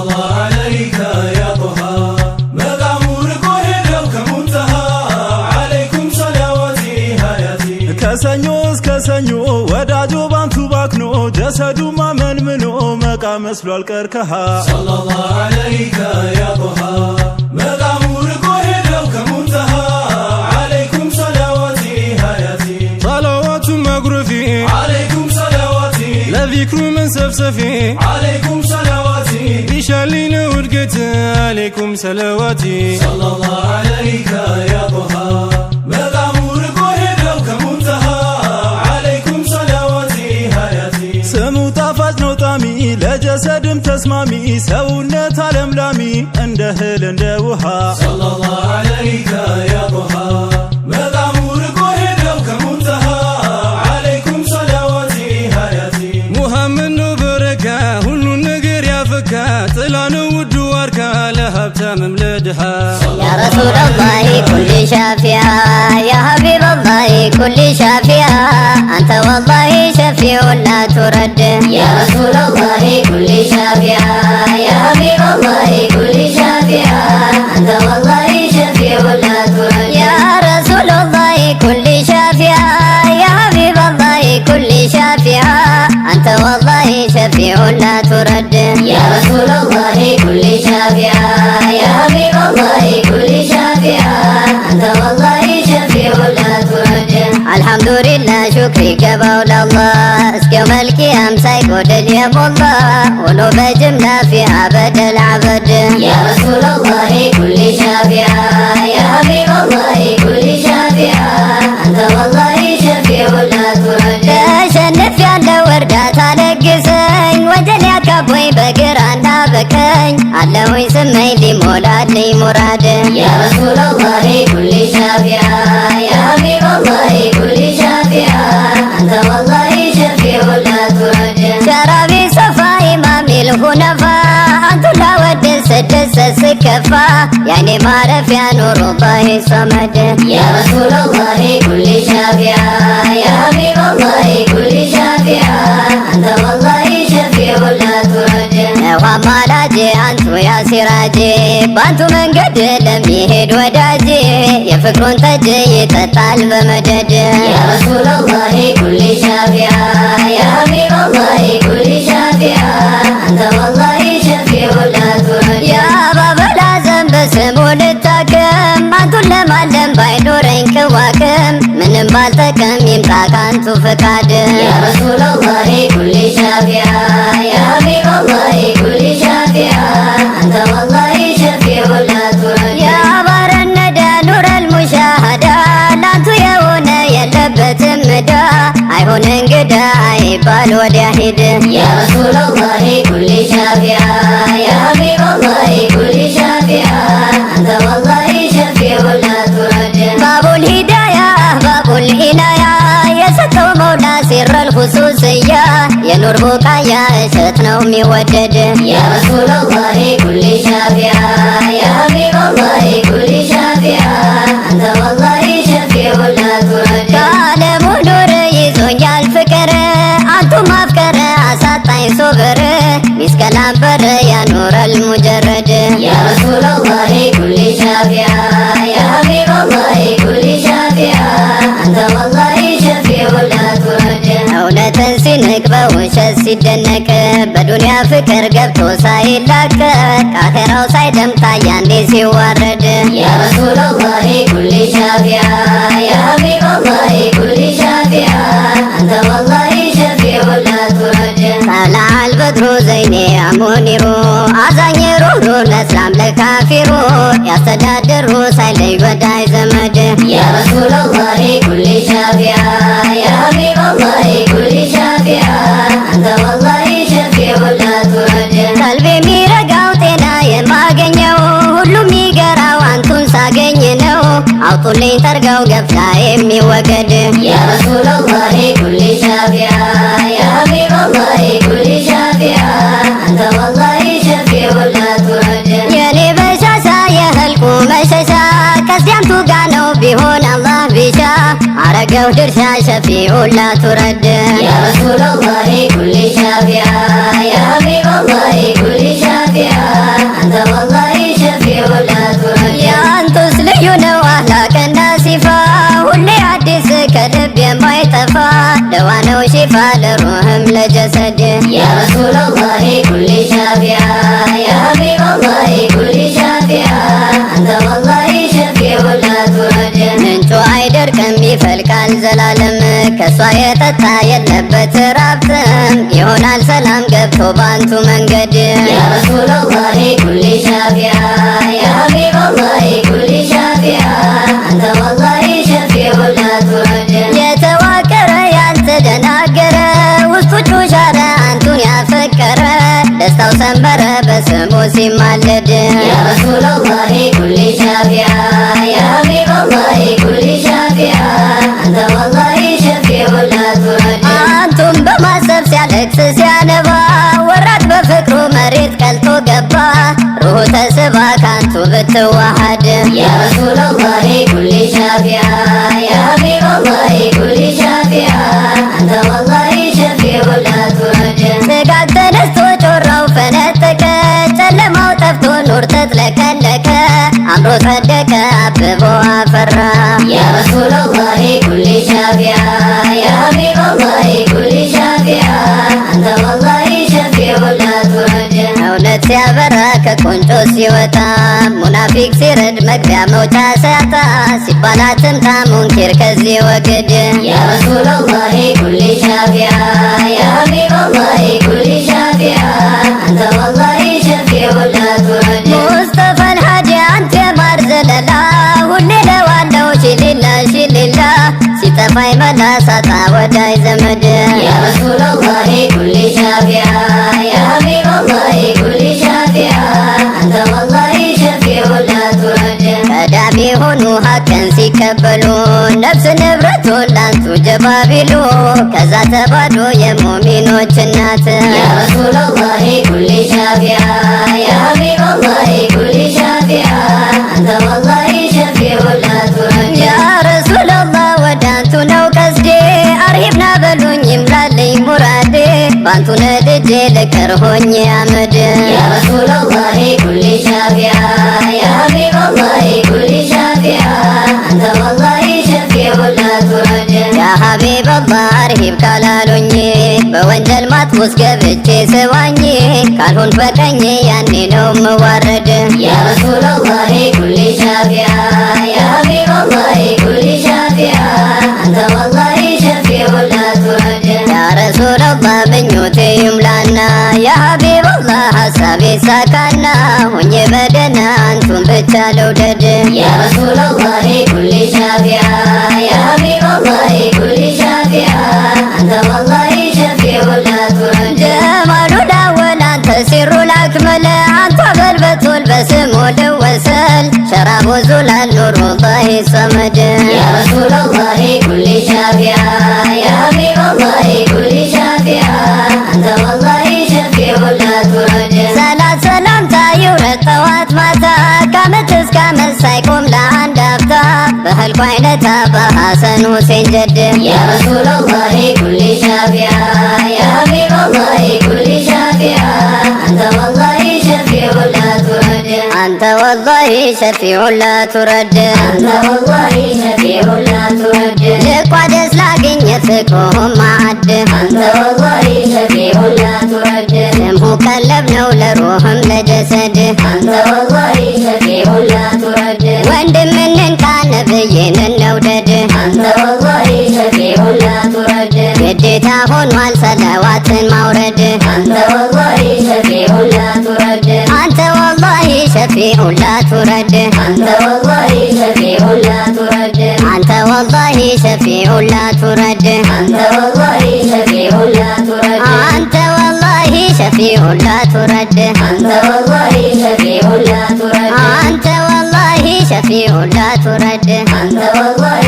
الله عليك يا طه مقام رقوه لو كمنتهى عليكم صلواتي حياتي كسنيوس كسنيو وداجو بانتو باكنو جسدو ما منمنو مقام مسلو الكركها صلى الله عليك يا طه مقام رقوه لو كمنتهى عليكم صلواتي حياتي صلوات مغرفي عليكم صلواتي لذكر من سفسفي عليكم صلواتي بشالين ورقت عليكم صلواتي صلى الله عليك يا طه مقام رقوه لو كمنتهى عليكم صلواتي حياتي سمو طافاج نو طامي لجسدم تسمامي سونت علملامي عند اهل عند وها صلى الله عليك يا طه مقام رقوه لو كمنتهى عليكم صلواتي حياتي محمد نو بركة ሁሉ ነገር ያፈካ ጥላን ውድ ወርካ ለሀብታ መምለድሃ يا رسول الله كل شافيا يا حبيب الله كل شافيا أنت والله شفيع لا ترد يا رسول الله كل شافيا يا حبيب الله كل شافيا أنت والله شفيع لا ترد يا رسول الله كل شافيا يا حبيب الله كل شافيا أنت والله شفيع لا ترد يا رسول الله كل شافيا يا حبيب الله كل شافيا أنت والله شفيع لا ترد الحمد لله شكري قبول الله اسك يوم القيام سيقودل يا الله ولو بجملة في عبد العبد يا رسول الله كل شافيا يا حبيب الله كل شافيا أنت والله شفيع لا ترد تشنف يا وردات لقسኝ ወደል ያካቦይ በግራና በቀኝ አለሁኝ ስመኝ ሊሞላል ሙራድ يا رسول الله كل شافيا يا حبيب الله كل شافيا أنت والله شفيع لا ترد شرابي صفا إمام الخلفاء أنت لا ود سدس سكفا يعني ما عرف يا نور الله الصمد يا رسول الله كل شافيا يا حبيب الله كل شافيا أنت والله شفيع لا ترد ومالاجي أنت يا سراجي بانتو من قد لم يهد وداجي يفكرون تجي تطال بمدد يا رسول الله كل شافيا يا حبيب الله كل شافيا أنت والله شفيع لا ترد يا باب العزم بسمو للتاكم أنتو لمعلم باينورين كواكم من بالتكم يمتاك أنتو فكاد يا رسول الله كل شافيا يا حبيب الله كل شافيا أنت والله شفيع لا ترد يا بار الندى نور المشاهدة لا تيون يلبت مدى عيون انقدى عيبال وداهد يا رسول الله كل شافيا يا حبيب الله كل شافيا أنت والله شفيع لا ترد باب الهداية باب العناية يسكو مولا سر الخصوصية يا نور بقايا ستنا ومودد يا رسول الله كل شافيا يا حبيب الله كل شافيا أنت والله شفيع لا ترد كالم نور يزوني الفكر أنتم أفكر أساطعي صبر مسكلام بر يا نور المجرد يا رسول الله كل شافيا يا حبيب الله كل شافيا أنت والله شفيع لا ترد እውነትን ሲንቅ በውሸት ሲደነቅ በዱንያ ፍቅር ገብቶ ሳይላቀቅ ከአኼራው ሳይደምቅ ያንዴ ሲዋረድ يا رسول الله كل شافيا يا حبيب الله كل شافيا أنت والله شفيع لا ترد طلع البدر زيني منير አዛኝ ሩሩ ለእስላም ለካፊሩ ያስተዳድሩ ሳይለይ ወዳይ ዘመድ يا رسول الله كل شافيا يا حبيب الله كل شافيا أنت والله شفيع لا ترد قلبي ሚረጋው ጤና የማገኘው ሁሉም ይገራው አንቱን ሳገኝ ነው አውጡልኝ ጠርገው ገብታ የሚወገድ يا رسول الله كل شافيا يا حبيب الله كل شافيا أنت والله شفيع لا ترد የኔ በሻሻ የህልቁ መሸሻ ከዚያምቱ ጋ ነው ቢሆን አላህ ቢሻ አረገ ነው ድርሻ ሸፊዑን ላ ቱረድ ያ ረሱለላሂ ኩሊ ሻፊዓ ያ ሐቢበላሂ ኩሊ ሻፊዓ አንተ ወላሂ ሸፊዑን ላ ቱረድ ያንተስ ልዩ ነው አህላቅና ሲፋ ሁሌ አዲስ ከልብ የማይጠፋ ደዋ ነው ሺፋ ለሩህም ለጀሰድ ያ ረሱለላሂ ኩሊ ሻፊዓ ያ ሐቢበላሂ ኩሊ ሻፊዓ አንተ ወላሂ ሸፊዑን ላ ቱረድ ምንጩ አይደርቅም ይፈልቃል ዘላለም ከሷ የጠጣ የለበት ራብትም ይሆናል ሰላም ገብቶ ባንቱ መንገድ ያ ረሱለላሂ ኩሊ ሻፊዓ ያ ሐቢበላሂ ኩሊ ሻፊዓ አንተ ወላሂ ሸፊዑን ላ ቱረድ የተዋቀረ ያልተደናገረ ውስጡ ጩሻረ አንቱን ያፈቀረ ደስታው ሰንበረ በስሙ ሲማለድ ያ ረሱለላሂ ኩሊ ሻፊዓ ያ ሐቢበላሂ ኩሊ ሻፊዓ አንተ ወላሂ ሸፊዑን ላ ቱረድ አንቱን በማሰብ ሲያለቅስ ሲያነባ ወራድ በፍቅሩ መሬት ቀልጦ ገባ ሩሁ ተስባ ካንቱ ብትዋሃድ ያ ረሱለላሂ ኩሊ ሻፊዓ ያ ሐቢበላሂ ኩሊ ሻፊዓ አንተ ወላሂ ሸፊዑን ላ ቱረድ ስጋት ተነስቶ ጮራው ፈነጠቀ ጨለማው ጠፍቶ ኑር ተጥለቀለቀ አምሮ ጸደቀ አብቦ አፈራ ያ ረሱለላሂ ኩሊ ሻፊዓ ያ ሐቢበላሂ ኩሊ ሻፊዓ አንተ ወላሂ ሸፊዑን ላ ቱረድ እውነት ሲያበራ ከቆንጮ ሲወጣ ሙናፊቅ ሲረድ መግቢያ መውጫ ሲያጣ ሲባል አትምጣ ሙንኪር ከዚህ ወግድ ያ ረሱለላሂ ኩሊ ሻፊዓ ያ ሐቢበላሂ ኩሊ ሻፊዓ አንተ ወላሂ ሸፊዑን ላ ቱረድ ሙስጠፋን ሀጂ አንተ የማር ዘለላ ሁሌ ለዋለው ሺሊላ ሺሊላ ሲጠፋኝ መላ ሳጣ ወዳይ ዘመድ ያ ረሱለላሂ ኩሊ ሻፊዓ ያ ሐቢበላሂ ኩሊ ሻፊዓ አንተ ወላሂ ሸፊዑን ላ ቱረድ ቀዳሚ ሆኑ ሀቅን ሲቀበሉ ነፍስ ንብረቱን ላንቱ ጀባ ቢሉ ከዛ ተባዶ የሙእሚኖች እናት ያ ረሱለላሂ ኩሊ ሻፊዓ ያ ሐቢበላሂ ኩሊ ሻፊዓ አንተ ወላሂ ሸፊዑን ላ ቱረድ ያ ረሱለላህ ወደ አንቱ ነው ቀስዴ አርሂብና በሉኝ ይምላልኝ ሙራዴ ባንቱ ነድጄ ልቀር ሆኜ አመድ ያ ረሱለላሂ ኩሊ ሻፊዓ ያ ሐቢበላሂ ኩሊ ሻፊዓ አንተ ወላሂ ሸፊዑን ላ ቱረድ ያ ሐቢበላህ አርሂብ ካላሉኝ በወንጀል ማጥ ውስጥ ገብቼ ስዋኝ ካልሆን በቀኝ ያኔ ነው ምዋረድ ያ ረሱለላሂ ኩሊ ሻፊዓ ያ ሐቢበላሂ ኩሊ ሻፊዓ አንተ ወላሂ ሸፊዑን ላ ቱረድ ያ ረሱለላህ ምኞቴ ይምላና ያ ሐቢበላህ ሐሳቤ ሳካና ሆኜ በደና አንቱን ብቻ ልውደድ ያ ረሱለላሂ ኩሊ ሻፊዓ ያ ሐቢበላሂ ኩሊ ሻፊዓ አንተ ወላሂ ሸፊዑን ላ ቱረድ ጀማሉ ላወል አንተ ሲሩ ላክመለ አንተ በልበቱል በስሙ ልወሰል ሸራቡ ዙላል ኑሩላሂ ሰመድ ያ ረሱለላሂ ኩሊ ሻፊዓ ያ ሐቢበላሂ ኩሊ ሻፊዓ አንተ ወላሂ ሸፊዑን ላ ቱረድ ሰላት ሰላምታ ይውረድ ጠዋት ማታ ከዓመት እስከ ዓመት ሳይቆም ለአንድ አፍታ በህልቁ አይነታ በሐሰን ሁሴን ጀድ ያ ረሱለላሂ ኩሊ ሻፊዓ ያ ሐቢበላሂ ኩሊ ሻፊዓ አንተ ወላሂ ሸፊዑን ላ ቱረድ አንተ ወላሂ ሸፊዑን ላ ቱረድ አንተ ወላሂ ሸፊዑን ላ ቱረድ ልቋደስ ላግኘት ፍቅሩህም ማዕድ አንተ ወላሂ ሸፊዑን ላ ቱረድ ስምሁ ቀለብ ነው ለሩህም ለጀሰድ አንተ ወላሂ ሸፊዑን ላ ቱረድ ወንድምን እንካ ነብይን እንውደድ አንተ ወላሂ ሸፊዑን ላ ቱረድ ግዴታ ሆኗል ሰለዋትን ማውረድ አንተ ወላሂ ሸፊዑን ላ ቱረድ አንተ ወላሂ ሸፊዑን ላ ቱረድ አንተ ወላሂ ሸፊዑን ላ ቱረድ አንተ ወላሂ ሸፊዑን ላ ቱረድ አንተ ወላሂ ሸፊዑን ላ ቱረድ አንተ ወላሂ ሸፊዑን ላ ቱረድ አንተ ወላሂ ሸፊዑን ላ ቱረድ አንተ ወላሂ ሸፊዑን ላ ቱረድ አንተ ወላሂ